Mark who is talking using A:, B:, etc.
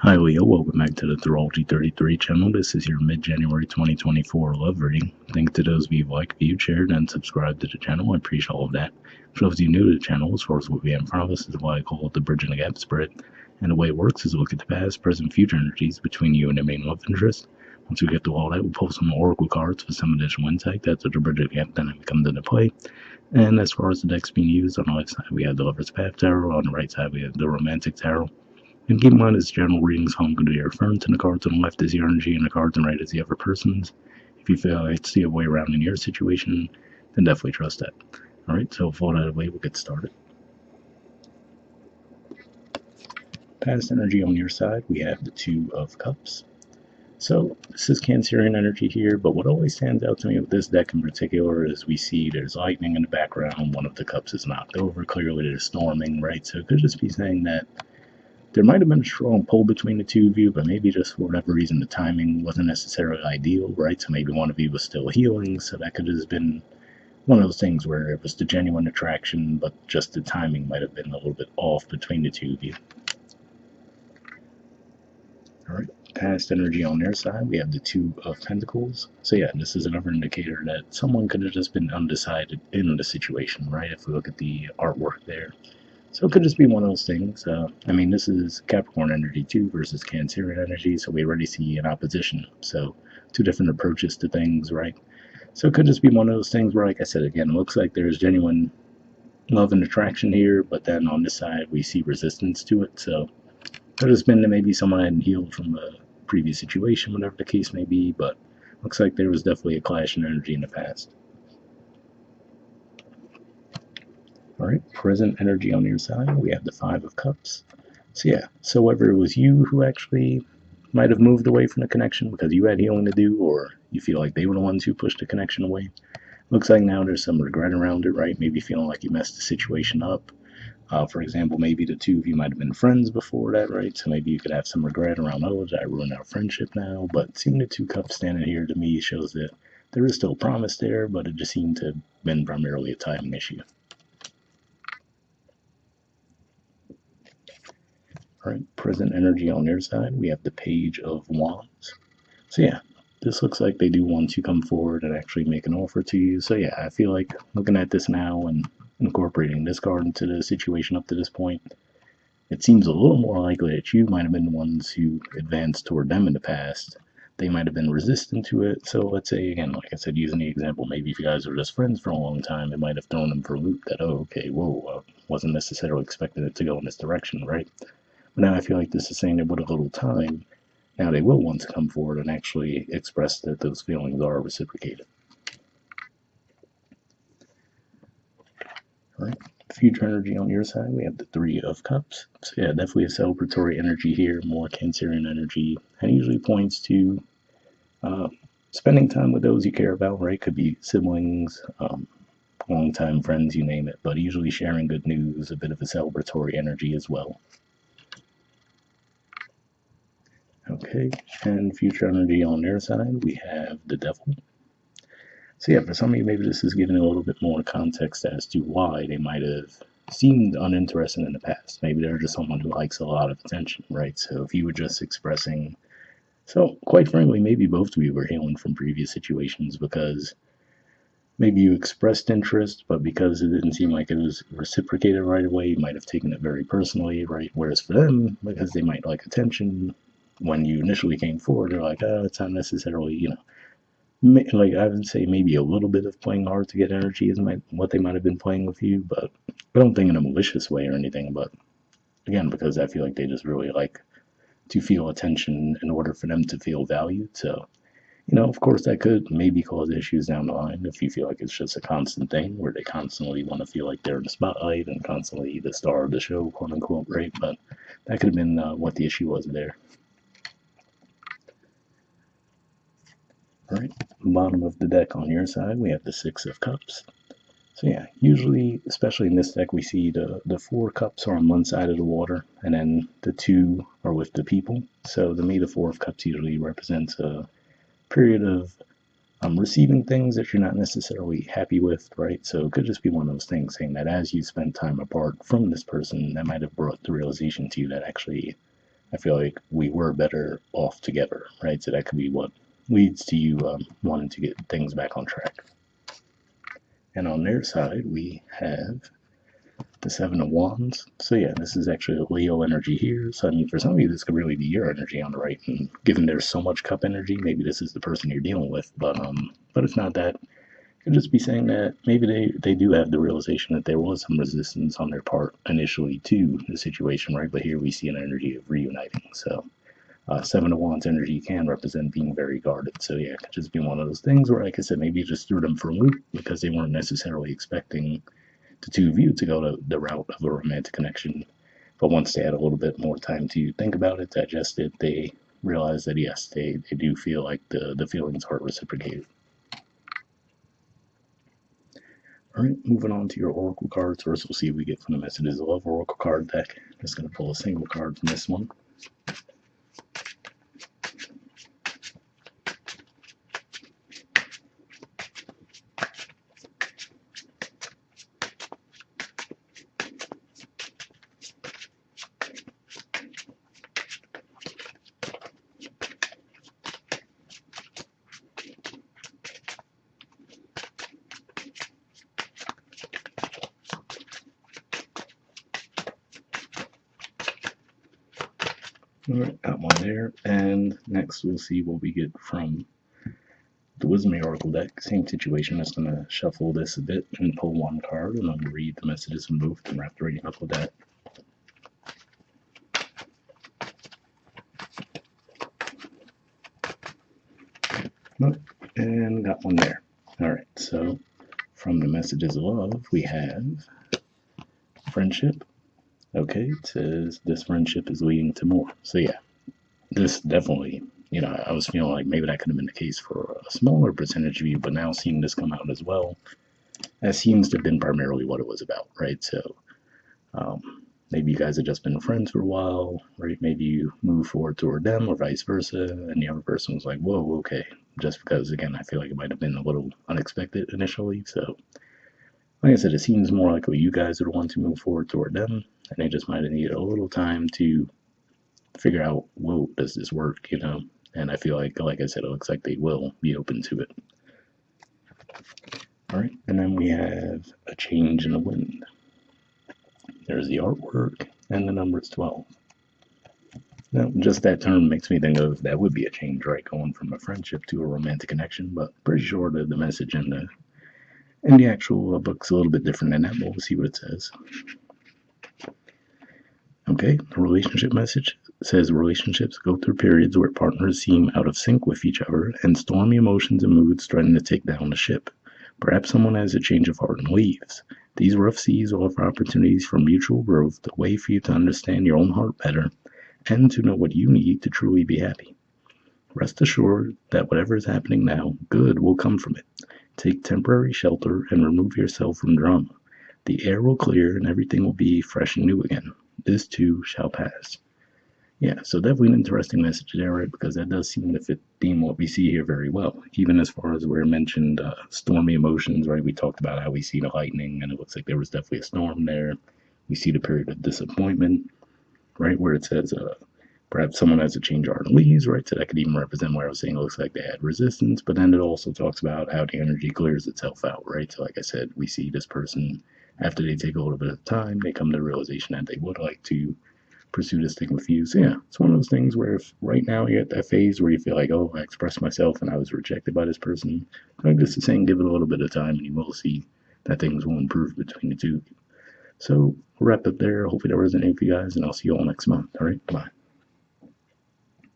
A: Hi Leo, welcome back to the Astrology 33 channel. This is your mid-January 2024 love reading. Thanks to those of you who like, viewed, shared, and subscribed to the channel. I appreciate all of that. For those of you new to the channel, as far as what we have in front of us is why I call it the Bridge and the Gap spread. And the way it works is look at the past, present, future energies between you and the main love interest. Once we get through all that, we'll pull some oracle cards for some additional insight. That's what the Bridge and the Gap dynamic comes into play. And as far as the decks being used, on the left side we have the Lover's Path Tarot, on the right side we have the Romantic Tarot. And keep in mind, it's general readings, so I'm going to be referring to the cards on the left as your energy and the cards on the right as the other person's. If you feel like see a way around in your situation, then definitely trust that. Alright, so with all that out of the way, we'll get started. Past energy on your side, we have the Two of Cups. So this is Cancerian energy here, but what always stands out to me with this deck in particular is we see there's lightning in the background, one of the cups is knocked over, clearly there's storming, right? So it could just be saying that there might have been a strong pull between the two of you, but maybe just for whatever reason the timing wasn't necessarily ideal, right? So maybe one of you was still healing, so that could have been one of those things where it was the genuine attraction, but just the timing might have been a little bit off between the two of you. Alright, past energy on their side, we have the Two of Pentacles. So yeah, this is another indicator that someone could have just been undecided in the situation, right? If we look at the artwork there. So it could just be one of those things. This is Capricorn energy too versus Cancerian energy, so we already see an opposition. So two different approaches to things, right? So it could just be one of those things where, like I said, again, it looks like there's genuine love and attraction here, but then on this side we see resistance to it. So it could have been that maybe someone hadn't healed from a previous situation, whatever the case may be, but looks like there was definitely a clash in energy in the past. Alright, present energy on your side, we have the Five of Cups. So yeah, so whether it was you who actually might have moved away from the connection because you had healing to do, or you feel like they were the ones who pushed the connection away, looks like now there's some regret around it, right? Maybe feeling like you messed the situation up. For example, maybe the two of you might have been friends before that, right? So maybe you could have some regret around, oh, did I ruin our friendship now? But seeing the two cups standing here to me shows that there is still promise there, but it just seemed to have been primarily a timing issue. Alright, present energy on their side, we have the Page of Wands. So yeah, this looks like they do want to come forward and actually make an offer to you. So yeah, I feel like looking at this now and incorporating this card into the situation up to this point, it seems a little more likely that you might have been the ones who advanced toward them in the past. They might have been resistant to it. So let's say, again, like I said, using the example, maybe if you guys were just friends for a long time, it might have thrown them for a loop that, oh, okay, whoa, wasn't necessarily expecting it to go in this direction, right? But now I feel like this is saying that with a little time, now they will want to come forward and actually express that those feelings are reciprocated. All right, future energy on your side, we have the Three of Cups. So yeah, definitely a celebratory energy here, more Cancerian energy, and usually points to spending time with those you care about, right? Could be siblings, longtime friends, you name it, but usually sharing good news, a bit of a celebratory energy as well. Okay, and future energy on their side, we have the Devil. So yeah, for some of you, maybe this is giving a little bit more context as to why they might have seemed uninterested in the past. Maybe they're just someone who likes a lot of attention, right? So if you were just expressing, so quite frankly, maybe both of you were healing from previous situations because maybe you expressed interest, but because it didn't seem like it was reciprocated right away, you might have taken it very personally, right? Whereas for them, because they might like attention, when you initially came forward, they're like, oh, it's not necessarily, like I would say maybe a little bit of playing hard to get energy is what they might have been playing with you, but I don't think in a malicious way or anything. But again, because I feel like they just really like to feel attention in order for them to feel valued. So, of course, that could maybe cause issues down the line if you feel like it's just a constant thing where they constantly want to feel like they're in the spotlight and constantly the star of the show, quote unquote, right? But that could have been what the issue was there. All right, bottom of the deck on your side, we have the Six of Cups. So yeah, usually, especially in this deck, we see the four cups are on one side of the water, and then the two are with the people. So to me, the Four of Cups usually represents a period of receiving things that you're not necessarily happy with, right? So it could just be one of those things saying that as you spend time apart from this person, that might have brought the realization to you that actually I feel like we were better off together, right? So that could be what leads to you wanting to get things back on track. And on their side, we have the Seven of Wands. So yeah, this is actually a Leo energy here. So I mean, for some of you, this could really be your energy on the right. And given there's so much Cup energy, maybe this is the person you're dealing with. But it's not that. It could just be saying that maybe they do have the realization that there was some resistance on their part initially to the situation, right? But here we see an energy of reuniting. So Seven of Wands energy can represent being very guarded. So yeah, it could just be one of those things where, like I said, maybe you just threw them for a loop because they weren't necessarily expecting the two of you to go to the route of a romantic connection. But once they had a little bit more time to think about it, digest it, they realized that yes, they do feel like the feelings are reciprocated. All right, moving on to your Oracle cards. First, we'll see what we get from the Messages of Love Oracle card deck. Just going to pull a single card from this one. All right, got one there. And next, we'll see what we get from the Wisdom Oracle deck. Same situation. I'm just going to shuffle this a bit and pull one card, and I'm going to read the messages from both and wrap the reading up with that. And got one there. All right, so from the Messages of Love, we have friendship. Okay, it says this friendship is leading to more. So yeah, this definitely, I was feeling like maybe that could have been the case for a smaller percentage of you, but now seeing this come out as well, that seems to have been primarily what it was about, right? So maybe you guys have just been friends for a while, right? Maybe you move forward toward them or vice versa, and the other person was like, whoa, okay. Just because, again, I feel like it might have been a little unexpected initially. So, like I said, it seems more likely you guys are the ones who move forward toward them, and they just might have needed a little time to figure out, whoa, does this work, And I feel like I said, it looks like they will be open to it. All right, and then we have a change in the wind. There's the artwork, and the number is 12. Now, just that term makes me think of that would be a change, right? Going from a friendship to a romantic connection, but pretty sure the message in the actual book's a little bit different than that, but we'll see what it says. Okay, the relationship message says relationships go through periods where partners seem out of sync with each other and stormy emotions and moods threaten to take down the ship. Perhaps someone has a change of heart and leaves. These rough seas offer opportunities for mutual growth, a way for you to understand your own heart better and to know what you need to truly be happy. Rest assured that whatever is happening now, good will come from it. Take temporary shelter and remove yourself from drama. The air will clear and everything will be fresh and new again. This too shall pass. Yeah, so definitely an interesting message there, right? Because that does seem to fit theme what we see here very well. Even as far as where mentioned stormy emotions, right? We talked about how we see the lightning, and it looks like there was definitely a storm there. We see the period of disappointment, right? Where it says perhaps someone has to change heart and leaves, right? So that could even represent where I was saying it looks like they had resistance, but then it also talks about how the energy clears itself out, right? So like I said, we see this person, after they take a little bit of time, they come to the realization that they would like to pursue this thing with you. So yeah, it's one of those things where if right now you're at that phase where you feel like, oh, I expressed myself and I was rejected by this person, I'm just saying give it a little bit of time and you will see that things will improve between the two. So we'll wrap up there. Hopefully that resonated for you guys, and I'll see you all next month. All right, bye.